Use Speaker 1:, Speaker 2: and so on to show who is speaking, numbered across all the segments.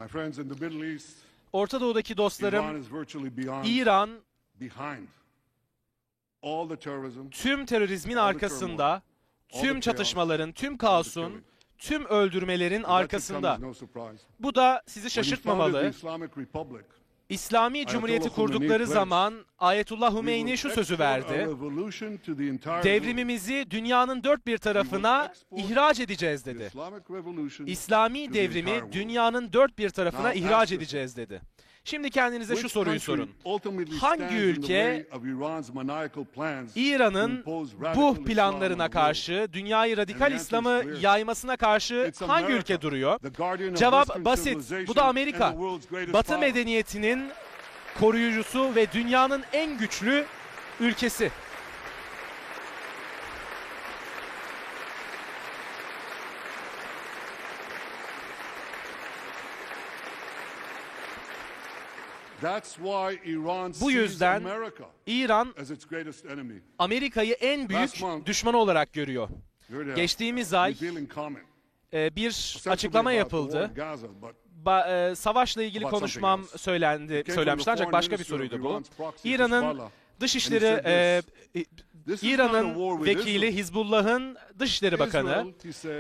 Speaker 1: My friends, in the Middle East,
Speaker 2: Orta Doğu'daki
Speaker 1: Iran
Speaker 2: dostlarım,
Speaker 1: is virtually beyond,
Speaker 2: İran
Speaker 1: behind all the terrorism,
Speaker 2: tüm terörizmin
Speaker 1: all the
Speaker 2: arkasında,
Speaker 1: turmoil, all
Speaker 2: tüm
Speaker 1: the
Speaker 2: çatışmaların, tüm
Speaker 1: all the
Speaker 2: kaosun,
Speaker 1: killing.
Speaker 2: tüm öldürmelerin
Speaker 1: And that should come
Speaker 2: arkasında.
Speaker 1: as no surprise.
Speaker 2: Bu da sizi
Speaker 1: When he founded the
Speaker 2: şaşırtmamalı.
Speaker 1: Islamic Republic,
Speaker 2: İslami Cumhuriyeti
Speaker 1: Ayetullah Hümeyni
Speaker 2: kurdukları
Speaker 1: pledged,
Speaker 2: zaman Ayetullah
Speaker 1: we
Speaker 2: Hümeyni
Speaker 1: will
Speaker 2: şu sözü
Speaker 1: export our
Speaker 2: verdi.
Speaker 1: revolution to the entire world.
Speaker 2: Devrimimizi dünyanın dört bir tarafına
Speaker 1: export
Speaker 2: ihraç edeceğiz
Speaker 1: The
Speaker 2: dedi.
Speaker 1: Islamic revolution
Speaker 2: İslami
Speaker 1: to the entire
Speaker 2: devrimi
Speaker 1: world.
Speaker 2: dünyanın dört bir tarafına
Speaker 1: Now,
Speaker 2: ihraç
Speaker 1: ask
Speaker 2: edeceğiz dedi. Şimdi kendinize şu
Speaker 1: Which
Speaker 2: soruyu
Speaker 1: country
Speaker 2: sorun.
Speaker 1: ultimately
Speaker 2: Hangi
Speaker 1: stands in the
Speaker 2: ülke
Speaker 1: way of Iran's maniacal plans to
Speaker 2: İran'ın
Speaker 1: impose radical
Speaker 2: bu
Speaker 1: Islam
Speaker 2: planlarına
Speaker 1: on the
Speaker 2: karşı, dünyayı radikal
Speaker 1: And the answer is
Speaker 2: İslam'ı
Speaker 1: clear.
Speaker 2: yaymasına karşı
Speaker 1: It's
Speaker 2: hangi
Speaker 1: America,
Speaker 2: ülke duruyor?
Speaker 1: the guardian of
Speaker 2: Cevap
Speaker 1: Western
Speaker 2: basit.
Speaker 1: civilization
Speaker 2: Bu da
Speaker 1: and
Speaker 2: Amerika.
Speaker 1: the world's greatest
Speaker 2: Batı
Speaker 1: power.
Speaker 2: medeniyetinin koruyucusu ve dünyanın en güçlü ülkesi.
Speaker 1: That's why Iran
Speaker 2: Bu
Speaker 1: sees
Speaker 2: yüzden
Speaker 1: America
Speaker 2: İran
Speaker 1: as its greatest enemy.
Speaker 2: Amerika'yı en büyük
Speaker 1: Last month,
Speaker 2: düşmanı olarak görüyor.
Speaker 1: Here they are.
Speaker 2: Geçtiğimiz ay
Speaker 1: Revealing comment.
Speaker 2: bir
Speaker 1: Ostensibly
Speaker 2: açıklama
Speaker 1: about the war
Speaker 2: yapıldı.
Speaker 1: in Gaza, but
Speaker 2: Savaşla ilgili
Speaker 1: About
Speaker 2: konuşmam
Speaker 1: something
Speaker 2: söylenmişti ancak başka bir soruydu bu. İran'ın Dışişleri İran'ın vekili Hizbullah'ın Dışişleri Bakanı,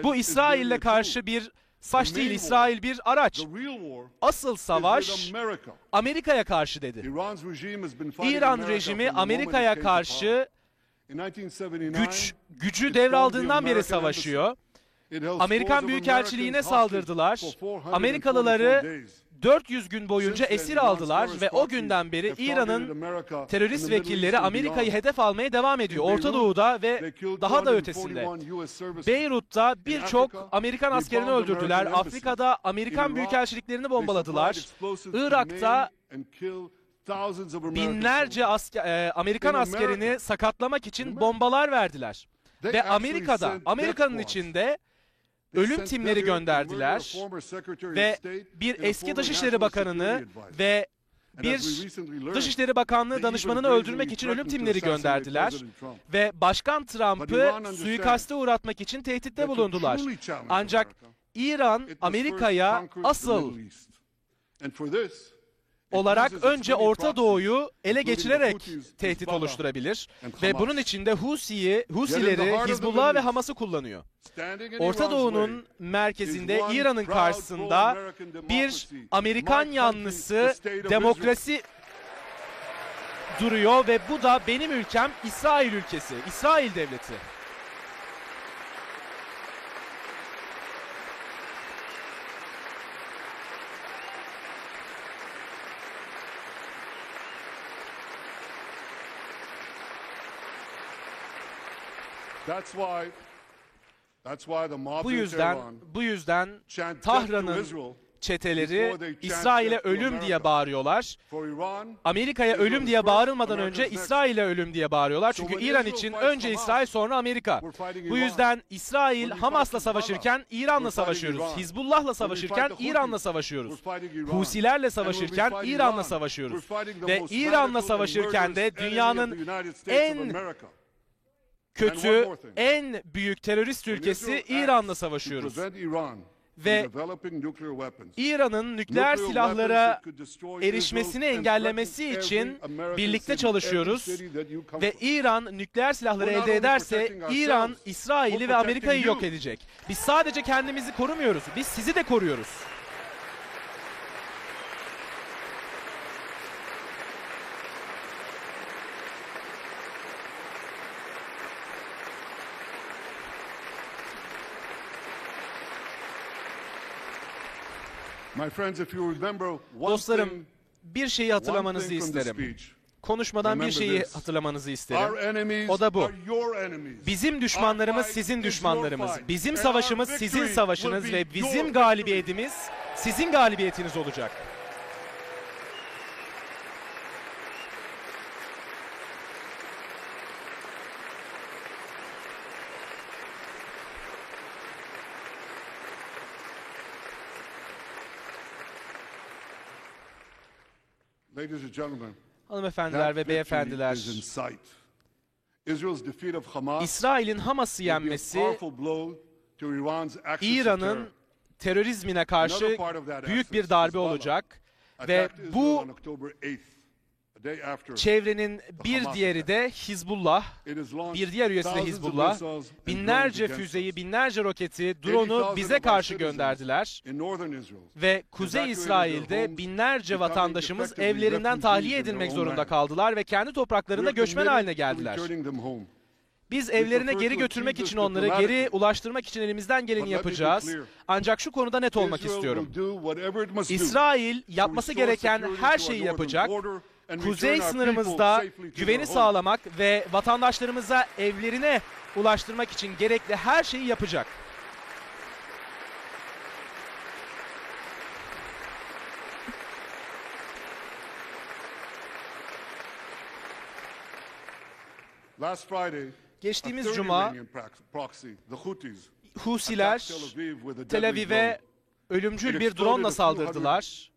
Speaker 2: bu İsrail'le karşı bir savaş değil, İsrail bir araç.
Speaker 1: the real war
Speaker 2: Asıl
Speaker 1: is
Speaker 2: savaş
Speaker 1: with America.
Speaker 2: Amerika'ya karşı dedi.
Speaker 1: Iran's regime has been fighting
Speaker 2: İran
Speaker 1: America
Speaker 2: rejimi
Speaker 1: from the moment it
Speaker 2: Amerika'ya
Speaker 1: came to power.
Speaker 2: karşı
Speaker 1: In 1979,
Speaker 2: gücü devraldığından beri savaşıyor.
Speaker 1: it held
Speaker 2: Amerikan
Speaker 1: scores of
Speaker 2: Büyükelçiliğine
Speaker 1: Americans hostage
Speaker 2: saldırdılar.
Speaker 1: for 444
Speaker 2: Amerikalıları
Speaker 1: days.
Speaker 2: 400 gün boyunca
Speaker 1: Since then,
Speaker 2: esir
Speaker 1: Iran's
Speaker 2: aldılar
Speaker 1: terrorist
Speaker 2: ve o
Speaker 1: proxies
Speaker 2: günden beri
Speaker 1: have targeted
Speaker 2: İran'ın
Speaker 1: America in
Speaker 2: terörist
Speaker 1: the Middle
Speaker 2: vekilleri
Speaker 1: East and
Speaker 2: Amerika'yı
Speaker 1: beyond.
Speaker 2: hedef almaya devam ediyor.
Speaker 1: In
Speaker 2: Orta
Speaker 1: Beirut,
Speaker 2: Doğu'da
Speaker 1: they
Speaker 2: ve
Speaker 1: killed
Speaker 2: daha da
Speaker 1: 241
Speaker 2: ötesinde.
Speaker 1: US servicemen.
Speaker 2: Beyrut'ta
Speaker 1: In
Speaker 2: birçok
Speaker 1: Africa,
Speaker 2: Amerikan
Speaker 1: they
Speaker 2: askerini
Speaker 1: bombed
Speaker 2: öldürdüler.
Speaker 1: American embassies.
Speaker 2: Afrika'da Amerikan
Speaker 1: In Iraq,
Speaker 2: büyükelçiliklerini
Speaker 1: they
Speaker 2: bombaladılar.
Speaker 1: supplied explosives to
Speaker 2: Irak'ta
Speaker 1: maim and kill thousands of American
Speaker 2: binlerce Amerikan
Speaker 1: In America,
Speaker 2: askerini sakatlamak için
Speaker 1: America,
Speaker 2: bombalar verdiler.
Speaker 1: They
Speaker 2: Ve
Speaker 1: actually
Speaker 2: Amerika'da,
Speaker 1: sent
Speaker 2: Amerika'nın
Speaker 1: death squads.
Speaker 2: içinde
Speaker 1: They
Speaker 2: ölüm
Speaker 1: sent
Speaker 2: timleri
Speaker 1: death to murder a
Speaker 2: gönderdiler
Speaker 1: former Secretary of
Speaker 2: ve
Speaker 1: State
Speaker 2: bir
Speaker 1: and a
Speaker 2: eski
Speaker 1: former
Speaker 2: Dışişleri
Speaker 1: National
Speaker 2: Bakanı'nı
Speaker 1: Security Advisor.
Speaker 2: ve
Speaker 1: And
Speaker 2: bir
Speaker 1: as we recently learned,
Speaker 2: Dışişleri Bakanlığı
Speaker 1: they
Speaker 2: danışmanını
Speaker 1: even
Speaker 2: öldürmek
Speaker 1: brazenly
Speaker 2: için ölüm
Speaker 1: threatened to
Speaker 2: timleri
Speaker 1: assassinate
Speaker 2: gönderdiler
Speaker 1: President Trump.
Speaker 2: ve Başkan
Speaker 1: But
Speaker 2: Trump'ı
Speaker 1: Iran understands
Speaker 2: suikaste uğratmak için tehditte
Speaker 1: that to
Speaker 2: bulundular.
Speaker 1: truly challenge
Speaker 2: Ancak
Speaker 1: America,
Speaker 2: İran
Speaker 1: it must
Speaker 2: Amerika'ya
Speaker 1: first conquer the
Speaker 2: asıl
Speaker 1: Middle East. And for this,
Speaker 2: olarak
Speaker 1: it uses its
Speaker 2: önce
Speaker 1: many
Speaker 2: Orta
Speaker 1: proxies,
Speaker 2: Doğu'yu ele
Speaker 1: including the
Speaker 2: geçirerek
Speaker 1: Houthis,
Speaker 2: tehdit
Speaker 1: Hezbollah,
Speaker 2: oluşturabilir
Speaker 1: and
Speaker 2: ve
Speaker 1: Hamas.
Speaker 2: bunun için de
Speaker 1: Yet in
Speaker 2: Husileri,
Speaker 1: the heart of the
Speaker 2: Hizbullah
Speaker 1: Middle
Speaker 2: ve
Speaker 1: East,
Speaker 2: Hamas'ı kullanıyor.
Speaker 1: standing in
Speaker 2: Orta
Speaker 1: Iran's
Speaker 2: Doğu'nun
Speaker 1: way
Speaker 2: merkezinde
Speaker 1: is one
Speaker 2: İran'ın
Speaker 1: proud
Speaker 2: karşısında
Speaker 1: pro-American
Speaker 2: bir
Speaker 1: democracy,
Speaker 2: Amerikan
Speaker 1: my country,
Speaker 2: yanlısı
Speaker 1: the state of
Speaker 2: demokrasi duruyor ve bu da benim ülkem İsrail ülkesi, İsrail devleti.
Speaker 1: That's why the mafia
Speaker 2: Bu
Speaker 1: in
Speaker 2: yüzden
Speaker 1: Tehran chant death to
Speaker 2: Tahran'ın
Speaker 1: Israel
Speaker 2: çeteleri
Speaker 1: before they chant
Speaker 2: İsrail'e
Speaker 1: death to
Speaker 2: ölüm
Speaker 1: America.
Speaker 2: diye bağırıyorlar.
Speaker 1: For Iran,
Speaker 2: Amerika'ya
Speaker 1: Israel
Speaker 2: ölüm
Speaker 1: is
Speaker 2: diye
Speaker 1: first,
Speaker 2: bağırılmadan
Speaker 1: America's
Speaker 2: önce
Speaker 1: next.
Speaker 2: İsrail'e ölüm diye bağırıyorlar.
Speaker 1: So
Speaker 2: Çünkü
Speaker 1: when
Speaker 2: İran
Speaker 1: Israel
Speaker 2: için
Speaker 1: fights
Speaker 2: önce
Speaker 1: Hamas,
Speaker 2: İsrail sonra Amerika.
Speaker 1: we're fighting
Speaker 2: Bu
Speaker 1: Iran.
Speaker 2: yüzden İsrail
Speaker 1: When we
Speaker 2: Hamas'la
Speaker 1: fight Hezbollah,
Speaker 2: savaşırken İran'la
Speaker 1: we're fighting
Speaker 2: savaşıyoruz.
Speaker 1: Iran.
Speaker 2: Hizbullah'la
Speaker 1: When we
Speaker 2: savaşırken
Speaker 1: fight the
Speaker 2: İran'la
Speaker 1: Houthis,
Speaker 2: savaşıyoruz.
Speaker 1: we're fighting Iran.
Speaker 2: Husilerle
Speaker 1: And when we
Speaker 2: savaşırken
Speaker 1: fight
Speaker 2: İran'la
Speaker 1: Iran,
Speaker 2: savaşıyoruz.
Speaker 1: we're fighting the
Speaker 2: Ve
Speaker 1: most
Speaker 2: İran'la
Speaker 1: radical and
Speaker 2: savaşırken de
Speaker 1: murderous enemy of
Speaker 2: dünyanın
Speaker 1: the United States of
Speaker 2: en
Speaker 1: America.
Speaker 2: kötü,
Speaker 1: more thing.
Speaker 2: en büyük terörist
Speaker 1: When
Speaker 2: ülkesi
Speaker 1: Israel acts
Speaker 2: İran'la
Speaker 1: to
Speaker 2: savaşıyoruz.
Speaker 1: prevent Iran
Speaker 2: Ve
Speaker 1: from developing nuclear weapons,
Speaker 2: İran'ın nükleer
Speaker 1: nuclear
Speaker 2: silahlara
Speaker 1: weapons that could destroy
Speaker 2: erişmesini
Speaker 1: Israel and
Speaker 2: engellemesi
Speaker 1: threaten
Speaker 2: için
Speaker 1: every American
Speaker 2: birlikte
Speaker 1: city, every
Speaker 2: çalışıyoruz
Speaker 1: city that you come
Speaker 2: ve
Speaker 1: from.
Speaker 2: İran nükleer silahları
Speaker 1: We're not
Speaker 2: elde
Speaker 1: only
Speaker 2: ederse
Speaker 1: protecting ourselves,
Speaker 2: İran, İsrail'i
Speaker 1: we're
Speaker 2: ve Amerika'yı
Speaker 1: protecting
Speaker 2: yok
Speaker 1: you.
Speaker 2: edecek. Biz sadece kendimizi korumuyoruz, biz sizi de koruyoruz.
Speaker 1: My friends, if you remember one
Speaker 2: Dostlarım, bir şeyi hatırlamanızı
Speaker 1: thing from the
Speaker 2: isterim.
Speaker 1: speech,
Speaker 2: Konuşmadan bir
Speaker 1: remember
Speaker 2: şeyi
Speaker 1: this.
Speaker 2: hatırlamanızı
Speaker 1: Our
Speaker 2: isterim.
Speaker 1: enemies
Speaker 2: O da bu.
Speaker 1: are your enemies.
Speaker 2: Bizim düşmanlarımız
Speaker 1: Our
Speaker 2: sizin
Speaker 1: fight is
Speaker 2: düşmanlarımız.
Speaker 1: your fight.
Speaker 2: Bizim
Speaker 1: And
Speaker 2: savaşımız
Speaker 1: our
Speaker 2: sizin
Speaker 1: victory
Speaker 2: savaşınız
Speaker 1: will be
Speaker 2: ve bizim
Speaker 1: your
Speaker 2: galibiyetimiz sizin galibiyetiniz olacak.
Speaker 1: Ladies and gentlemen,
Speaker 2: Hanımefendiler
Speaker 1: that
Speaker 2: ve
Speaker 1: victory
Speaker 2: beyefendiler,
Speaker 1: is in sight. Israel's defeat of Hamas
Speaker 2: İsrail'in Hamas'ı
Speaker 1: will be a
Speaker 2: yenmesi,
Speaker 1: powerful blow to Iran's axis of
Speaker 2: İran'ın
Speaker 1: terror.
Speaker 2: terörizmine karşı büyük bir darbe olacak ve bu çevrenin bir diğeri de Hizbullah, bir diğer üyesi de Hizbullah. Binlerce füzeyi, binlerce roketi, drone'u bize karşı gönderdiler ve Kuzey İsrail'de binlerce vatandaşımız evlerinden tahliye edilmek zorunda kaldılar ve kendi topraklarında göçmen haline geldiler. Biz evlerine geri götürmek için onları geri ulaştırmak için elimizden geleni yapacağız. Ancak şu konuda net olmak istiyorum. İsrail yapması gereken her şeyi yapacak. Kuzey sınırımızda güveni sağlamak ve vatandaşlarımıza evlerine ulaştırmak için gerekli her şeyi yapacak. Geçtiğimiz cuma Husiler Tel Aviv'e ölümcül bir drone'la saldırdılar.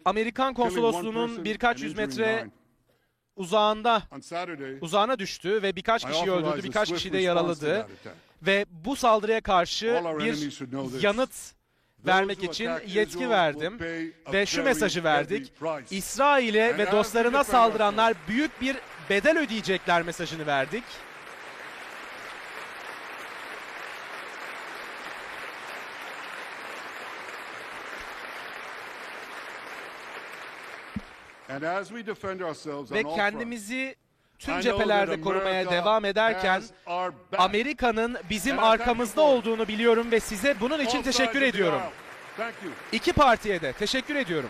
Speaker 2: Amerikan konsolosluğunun birkaç yüz metre uzağına düştü ve birkaç kişiyi öldürdü, birkaç kişiyi de yaraladı. Ve bu saldırıya karşı bir yanıt vermek için yetki verdim ve şu mesajı verdik. İsrail'e ve dostlarına saldıranlar büyük bir bedel ödeyecekler mesajını verdik. Ve kendimizi tüm cephelerde korumaya devam ederken Amerika'nın bizim arkamızda olduğunu biliyorum ve size bunun için teşekkür ediyorum. İki partiye de teşekkür ediyorum.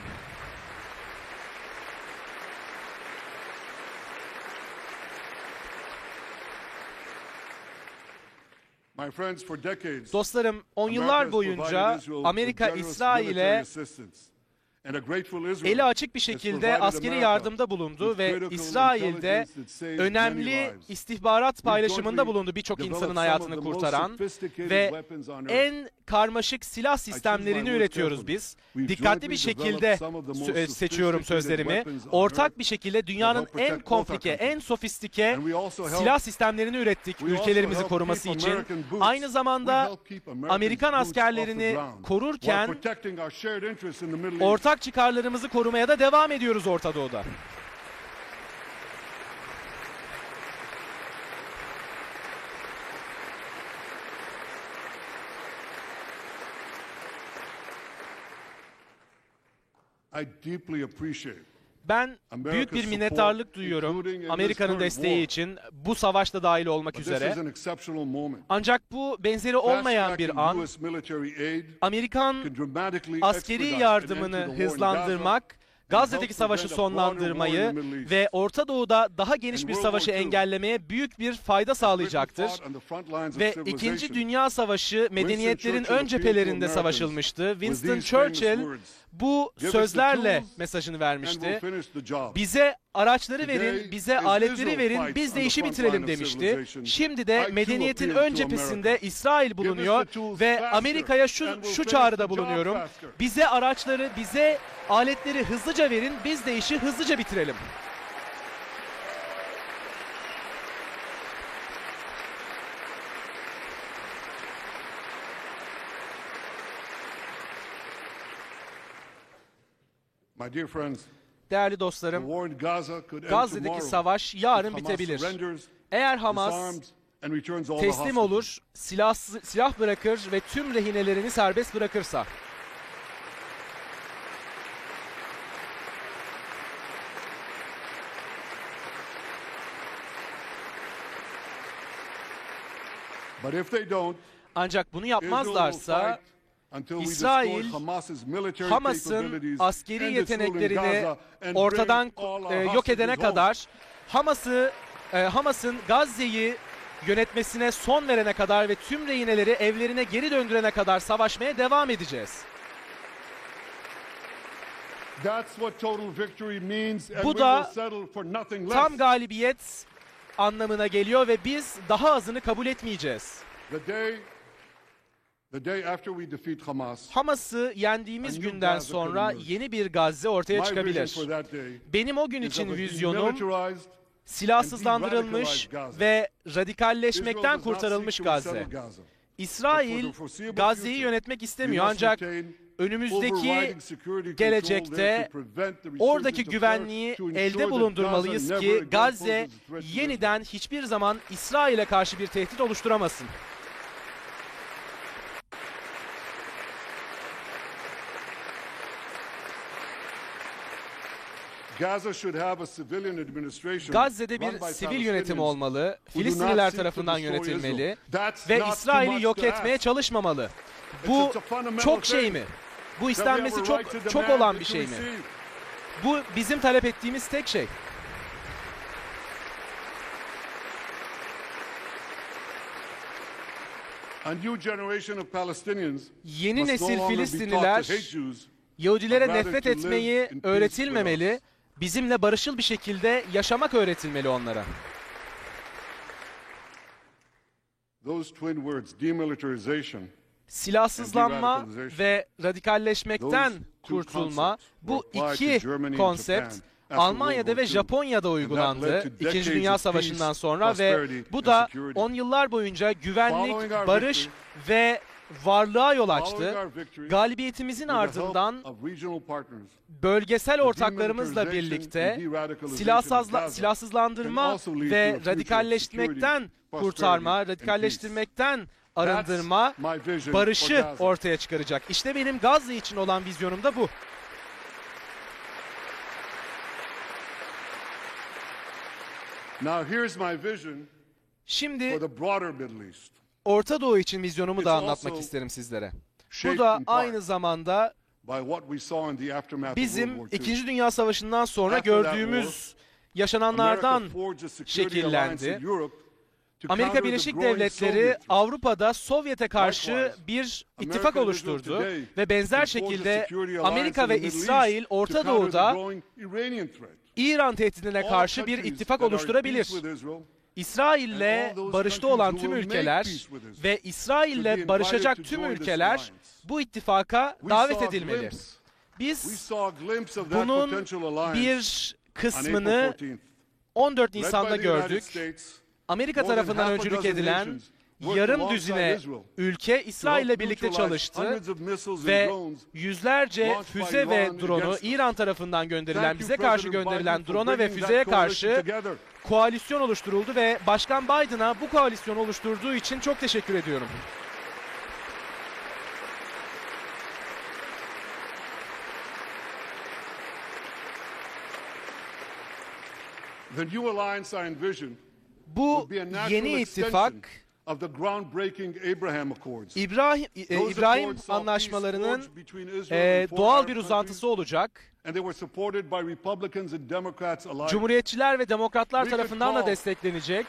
Speaker 2: Dostlarım, 10 yıllar boyunca Amerika İsrail'e eli açık bir şekilde askeri yardımda bulundu ve İsrail'de önemli istihbarat paylaşımında bulundu, birçok insanın hayatını kurtaran ve en karmaşık silah sistemlerini üretiyoruz biz. Dikkatli bir şekilde seçiyorum sözlerimi. Ortak bir şekilde dünyanın en komplike, en sofistike silah sistemlerini ürettik ülkelerimizi koruması için. Aynı zamanda Amerikan askerlerini korurken ortak çıkarlarımızı korumaya da devam ediyoruz Orta Doğu'da. Ben büyük bir minnettarlık duyuyorum Amerika'nın desteği için, bu savaşta dahil olmak üzere. Ancak bu benzeri olmayan bir an. Amerikan askeri yardımını hızlandırmak, Gazze'deki savaşı sonlandırmayı ve Orta Doğu'da daha geniş bir savaşı engellemeye büyük bir fayda sağlayacaktır. Ve İkinci Dünya Savaşı medeniyetlerin ön cephelerinde savaşılmıştı. Winston Churchill bu sözlerle mesajını vermişti. Bize araçları verin, bize aletleri verin, biz de işi bitirelim demişti. Şimdi de medeniyetin ön cephesinde İsrail bulunuyor ve Amerika'ya şu çağrıda bulunuyorum. Bize araçları, bize aletleri hızlıca verin, biz de işi hızlıca bitirelim. Değerli dostlarım, Gazze'deki savaş yarın bitebilir. Eğer Hamas teslim olur, silah bırakır ve tüm rehinelerini serbest bırakırsa. Ancak bunu yapmazlarsa İsrail, Hamas'ın askeri yeteneklerini ortadan yok edene kadar, Hamas'ın Gazze'yi yönetmesine son verene kadar ve tüm rehineleri evlerine geri döndürene kadar savaşmaya devam edeceğiz. Bu da tam galibiyet anlamına geliyor ve biz daha azını kabul etmeyeceğiz. Hamas'ı yendiğimiz günden sonra yeni bir Gazze ortaya çıkabilir. Benim o gün için vizyonum silahsızlandırılmış ve radikalleşmekten kurtarılmış Gazze. İsrail Gazze'yi yönetmek istemiyor ancak önümüzdeki gelecekte oradaki güvenliği elde bulundurmalıyız ki Gazze yeniden hiçbir zaman İsrail'e karşı bir tehdit oluşturamasın. Gazze'de bir sivil yönetim olmalı, Filistinliler tarafından yönetilmeli ve İsrail'i yok etmeye çalışmamalı. Bu çok şey mi? Bu istenmesi çok olan bir şey mi? Bu bizim talep ettiğimiz tek şey. Yeni nesil Filistinliler Yahudilere nefret etmeyi öğretilmemeli, bizimle barışçıl bir şekilde yaşamak öğretilmeli onlara. Silahsızlanma ve radikalleşmekten kurtulma, bu iki konsept Almanya'da ve Japonya'da uygulandı 2. Dünya Savaşı'ndan sonra ve bu da 10 yıllar boyunca güvenlik, barış ve varlığa yol açtı. Galibiyetimizin ardından bölgesel ortaklarımızla birlikte silahsızlandırma ve radikalleşmekten kurtarma, radikalleştirmekten arındırma, barışı ortaya çıkaracak. İşte benim Gazze için olan vizyonum da bu. Şimdi Orta Doğu için vizyonumu da anlatmak isterim sizlere. Bu da aynı zamanda bizim 2. Dünya Savaşı'ndan sonra gördüğümüz yaşananlardan şekillendi. Amerika Birleşik Devletleri Avrupa'da Sovyet'e karşı bir ittifak oluşturdu ve benzer şekilde Amerika ve İsrail Orta Doğu'da İran tehdidine karşı bir ittifak oluşturabilir. İsrail'le barışta olan tüm ülkeler ve İsrail'le barışacak tüm ülkeler bu ittifaka davet edilmeli. Biz bunun bir kısmını 14 Nisan'da gördük. Amerika tarafından öncülük edilen yarım düzine ülke İsrail'le birlikte çalıştı ve yüzlerce füze ve drone'u İran tarafından gönderilen, bize karşı gönderilen drone'a ve füzeye karşı koalisyon oluşturuldu ve Başkan Biden'a bu koalisyonu oluşturduğu için çok teşekkür ediyorum. Bu yeni ittifak İbrahim Anlaşmalarının doğal bir uzantısı olacak. Cumhuriyetçiler ve Demokratlar tarafından da desteklenecek.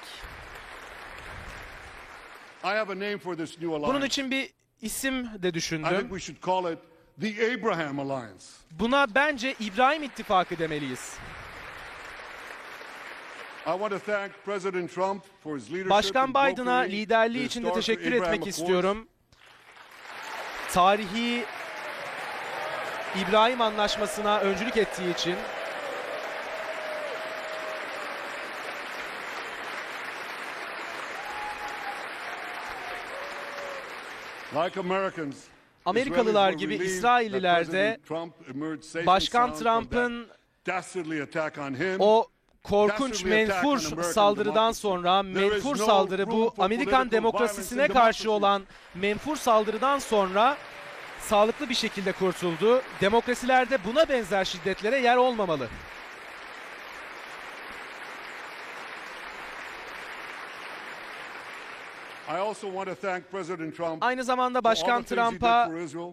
Speaker 2: Bunun için bir isim de düşündüm. Buna bence İbrahim İttifakı demeliyiz. Başkan Biden'a liderliği için de teşekkür etmek istiyorum. Tarihi İbrahim Anlaşması'na öncülük ettiği için. Amerikalılar gibi İsrailliler de Başkan Trump'ın o korkunç menfur saldırıdan sonra, menfur saldırı, bu Amerikan demokrasisine karşı olan menfur saldırıdan sonra sağlıklı bir şekilde kurtuldu. Demokrasilerde buna benzer şiddetlere yer olmamalı. Aynı zamanda Başkan Trump'a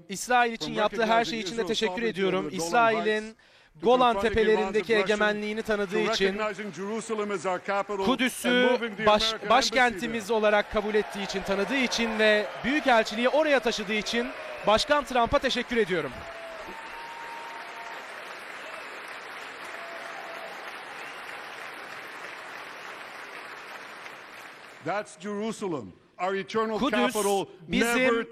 Speaker 2: İsrail için yaptığı her şey için de teşekkür ediyorum. İsrail'in Golan Tepelerindeki egemenliğini tanıdığı için, Kudüs'ü başkentimiz olarak kabul ettiği için, tanıdığı için ve Büyükelçiliği oraya taşıdığı için Başkan Trump'a teşekkür ediyorum. Kudüs bizim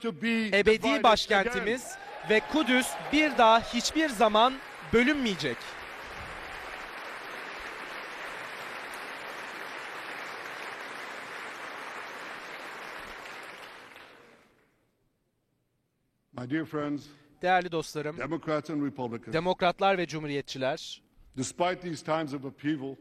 Speaker 2: ebedi başkentimiz ve Kudüs bir daha hiçbir zaman bölünmeyecek.
Speaker 1: My dear friends,
Speaker 2: Değerli dostlarım,
Speaker 1: Democrats and Republicans,
Speaker 2: demokratlar ve cumhuriyetçiler,
Speaker 1: despite these times of upheaval,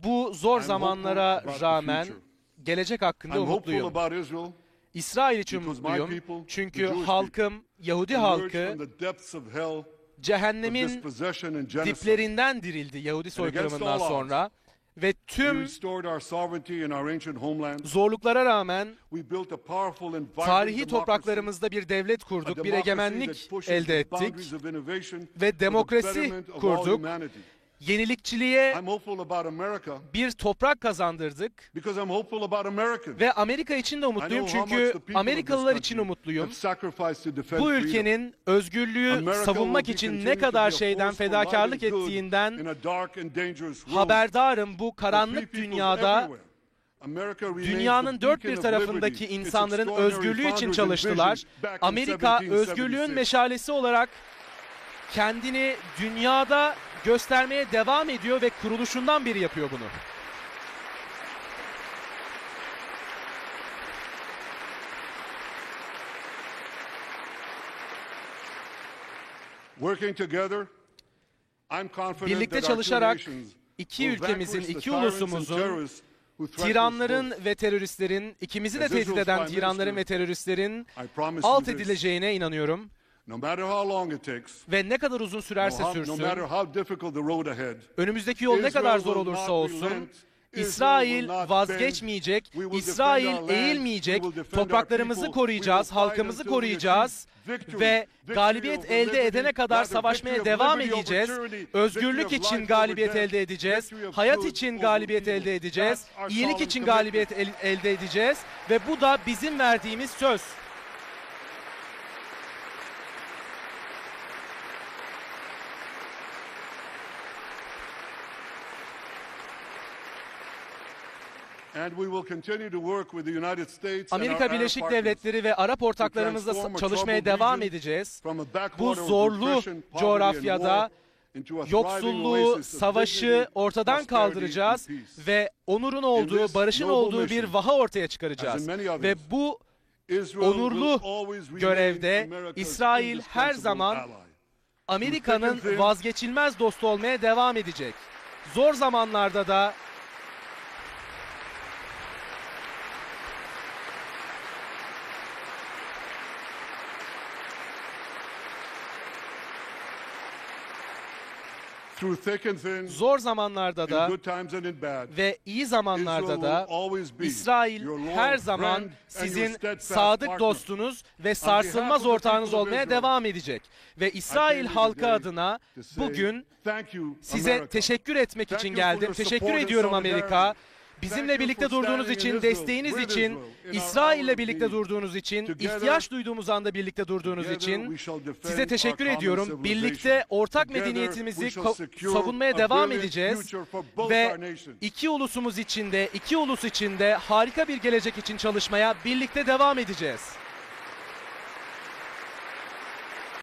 Speaker 2: bu zor
Speaker 1: I'm
Speaker 2: zamanlara
Speaker 1: hopeful about the
Speaker 2: rağmen
Speaker 1: future.
Speaker 2: gelecek hakkında
Speaker 1: I'm hopeful
Speaker 2: umutluyum.
Speaker 1: about Israel
Speaker 2: İsrail için
Speaker 1: because my
Speaker 2: mutluyum.
Speaker 1: people,
Speaker 2: Çünkü
Speaker 1: the Jewish
Speaker 2: halkım, Yahudi
Speaker 1: emerged
Speaker 2: halkı
Speaker 1: from the depths of hell, of
Speaker 2: cehennemin
Speaker 1: dispossession and genocide.
Speaker 2: diplerinden dirildi Yahudi soykırımından sonra ve
Speaker 1: We
Speaker 2: tüm
Speaker 1: restored our sovereignty in our ancient homeland.
Speaker 2: zorluklara rağmen
Speaker 1: We built a powerful and vibrant
Speaker 2: tarihi
Speaker 1: democracy,
Speaker 2: topraklarımızda bir devlet
Speaker 1: a
Speaker 2: kurduk, bir
Speaker 1: democracy
Speaker 2: egemenlik
Speaker 1: that pushes
Speaker 2: elde
Speaker 1: the
Speaker 2: ettik
Speaker 1: boundaries of innovation
Speaker 2: ve
Speaker 1: for the
Speaker 2: demokrasi
Speaker 1: betterment of all
Speaker 2: kurduk.
Speaker 1: humanity.
Speaker 2: Yenilikçiliğe
Speaker 1: I'm hopeful about America
Speaker 2: bir toprak kazandırdık
Speaker 1: because I'm hopeful about Americans.
Speaker 2: ve Amerika için de
Speaker 1: I
Speaker 2: umutluyum
Speaker 1: know how much
Speaker 2: çünkü
Speaker 1: the people of this
Speaker 2: Amerikalılar için
Speaker 1: country
Speaker 2: umutluyum.
Speaker 1: have sacrificed to defend
Speaker 2: Bu
Speaker 1: freedom.
Speaker 2: ülkenin özgürlüğü
Speaker 1: America
Speaker 2: savunmak
Speaker 1: will be
Speaker 2: için ne
Speaker 1: continued to be
Speaker 2: kadar
Speaker 1: a
Speaker 2: şeyden
Speaker 1: force for
Speaker 2: fedakarlık
Speaker 1: light and good
Speaker 2: ettiğinden
Speaker 1: in a dark and dangerous world
Speaker 2: haberdarım. Bu
Speaker 1: for free
Speaker 2: karanlık
Speaker 1: peoples
Speaker 2: dünyada
Speaker 1: everywhere. America remains
Speaker 2: dünyanın
Speaker 1: the
Speaker 2: dört
Speaker 1: beacon
Speaker 2: bir
Speaker 1: of
Speaker 2: tarafındaki
Speaker 1: liberty. Its
Speaker 2: insanların
Speaker 1: extraordinary
Speaker 2: özgürlüğü için
Speaker 1: founders
Speaker 2: çalıştılar.
Speaker 1: envisioned back in
Speaker 2: Amerika
Speaker 1: 1776.
Speaker 2: özgürlüğün meşalesi olarak kendini dünyada göstermeye devam ediyor ve kuruluşundan beri yapıyor bunu.
Speaker 1: Working together, I'm confident
Speaker 2: Birlikte
Speaker 1: that our two
Speaker 2: çalışarak
Speaker 1: nations
Speaker 2: iki
Speaker 1: will
Speaker 2: ülkemizin,
Speaker 1: vanquish the
Speaker 2: iki
Speaker 1: tyrants and
Speaker 2: ulusumuzun,
Speaker 1: terrorists who threaten us
Speaker 2: tiranların
Speaker 1: both.
Speaker 2: ve teröristlerin, ikimizi de
Speaker 1: As
Speaker 2: tehdit
Speaker 1: Israel's
Speaker 2: eden
Speaker 1: Prime
Speaker 2: tiranların
Speaker 1: Minister,
Speaker 2: ve teröristlerin
Speaker 1: I promise
Speaker 2: alt
Speaker 1: you this.
Speaker 2: edileceğine inanıyorum.
Speaker 1: No matter how long it takes,
Speaker 2: Ve ne kadar uzun sürerse
Speaker 1: no
Speaker 2: sürsün,
Speaker 1: matter how difficult the road ahead,
Speaker 2: önümüzdeki yol ne
Speaker 1: Israel
Speaker 2: kadar zor
Speaker 1: will
Speaker 2: olursa
Speaker 1: not
Speaker 2: olsun,
Speaker 1: relent.
Speaker 2: İsrail
Speaker 1: Israel will not
Speaker 2: vazgeçmeyecek,
Speaker 1: bend. We will defend
Speaker 2: İsrail
Speaker 1: our land.
Speaker 2: eğilmeyecek,
Speaker 1: We will defend our
Speaker 2: topraklarımızı
Speaker 1: people.
Speaker 2: koruyacağız,
Speaker 1: We will fight
Speaker 2: halkımızı
Speaker 1: until we
Speaker 2: koruyacağız
Speaker 1: achieve victory.
Speaker 2: ve
Speaker 1: Victory
Speaker 2: galibiyet
Speaker 1: over
Speaker 2: elde
Speaker 1: liberty,
Speaker 2: edene kadar
Speaker 1: rather
Speaker 2: savaşmaya
Speaker 1: victory of
Speaker 2: devam
Speaker 1: liberty over
Speaker 2: edeceğiz.
Speaker 1: tyranny,
Speaker 2: Özgürlük
Speaker 1: victory of
Speaker 2: için
Speaker 1: life
Speaker 2: galibiyet
Speaker 1: over death,
Speaker 2: elde edeceğiz,
Speaker 1: victory of
Speaker 2: hayat
Speaker 1: good
Speaker 2: için
Speaker 1: over
Speaker 2: galibiyet
Speaker 1: evil.
Speaker 2: elde edeceğiz,
Speaker 1: That's our
Speaker 2: iyilik
Speaker 1: solemn
Speaker 2: için
Speaker 1: commitment.
Speaker 2: galibiyet elde edeceğiz ve bu da bizim verdiğimiz söz.
Speaker 1: And we will continue to work with the United States and our
Speaker 2: Amerika
Speaker 1: Arab
Speaker 2: Birleşik
Speaker 1: partners
Speaker 2: Devletleri ve Arap ortaklarımızla
Speaker 1: transform a
Speaker 2: çalışmaya
Speaker 1: troubled
Speaker 2: devam
Speaker 1: region
Speaker 2: edeceğiz.
Speaker 1: from a
Speaker 2: Bu
Speaker 1: backwater of
Speaker 2: zorlu
Speaker 1: depression, poverty, and
Speaker 2: coğrafyada
Speaker 1: war into a thriving
Speaker 2: yoksulluğu,
Speaker 1: oasis of
Speaker 2: savaşı
Speaker 1: dignity,
Speaker 2: ortadan
Speaker 1: prosperity,
Speaker 2: kaldıracağız
Speaker 1: and peace.
Speaker 2: ve onurun
Speaker 1: In
Speaker 2: olduğu,
Speaker 1: this
Speaker 2: barışın
Speaker 1: noble
Speaker 2: olduğu bir
Speaker 1: mission,
Speaker 2: vaha ortaya
Speaker 1: as
Speaker 2: çıkaracağız.
Speaker 1: in many others,
Speaker 2: Ve bu
Speaker 1: Israel
Speaker 2: onurlu
Speaker 1: will always remain
Speaker 2: görevde
Speaker 1: America's
Speaker 2: İsrail her
Speaker 1: indispensable
Speaker 2: zaman
Speaker 1: ally.
Speaker 2: Amerika'nın vazgeçilmez dostu olmaya devam edecek. Zor zamanlarda da
Speaker 1: Through thick and thin,
Speaker 2: zor zamanlarda
Speaker 1: in
Speaker 2: da
Speaker 1: good times and in bad,
Speaker 2: ve iyi zamanlarda
Speaker 1: Israel
Speaker 2: da
Speaker 1: will always be
Speaker 2: İsrail
Speaker 1: your loyal
Speaker 2: her
Speaker 1: friend
Speaker 2: zaman
Speaker 1: and your
Speaker 2: sizin
Speaker 1: steadfast
Speaker 2: sadık
Speaker 1: partner.
Speaker 2: dostunuz ve
Speaker 1: behalf
Speaker 2: sarsılmaz
Speaker 1: of the
Speaker 2: ortağınız
Speaker 1: people of
Speaker 2: olmaya
Speaker 1: Israel,
Speaker 2: devam edecek. Ve
Speaker 1: I
Speaker 2: İsrail
Speaker 1: came here
Speaker 2: halkı
Speaker 1: today
Speaker 2: adına
Speaker 1: to say
Speaker 2: bugün
Speaker 1: thank you,
Speaker 2: size
Speaker 1: America.
Speaker 2: teşekkür etmek
Speaker 1: Thank
Speaker 2: için
Speaker 1: you for
Speaker 2: geldim.
Speaker 1: your
Speaker 2: Teşekkür
Speaker 1: support and
Speaker 2: ediyorum Amerika.
Speaker 1: solidarity.
Speaker 2: Bizimle
Speaker 1: Thank you
Speaker 2: birlikte
Speaker 1: for
Speaker 2: durduğunuz
Speaker 1: standing in
Speaker 2: için,
Speaker 1: Israel,
Speaker 2: desteğiniz
Speaker 1: with
Speaker 2: için,
Speaker 1: Israel, in our
Speaker 2: İsrail'le
Speaker 1: hour of
Speaker 2: birlikte
Speaker 1: need.
Speaker 2: durduğunuz için,
Speaker 1: Together,
Speaker 2: ihtiyaç duyduğumuz anda birlikte durduğunuz
Speaker 1: together
Speaker 2: için
Speaker 1: we shall defend
Speaker 2: size teşekkür
Speaker 1: our common
Speaker 2: ediyorum.
Speaker 1: civilization.
Speaker 2: Birlikte ortak
Speaker 1: Together
Speaker 2: medeniyetimizi
Speaker 1: we shall secure
Speaker 2: savunmaya
Speaker 1: a
Speaker 2: devam
Speaker 1: brilliant
Speaker 2: edeceğiz
Speaker 1: future for both
Speaker 2: ve
Speaker 1: our nations.
Speaker 2: iki ulusumuz için de, iki ulus için de harika bir gelecek için çalışmaya birlikte devam edeceğiz.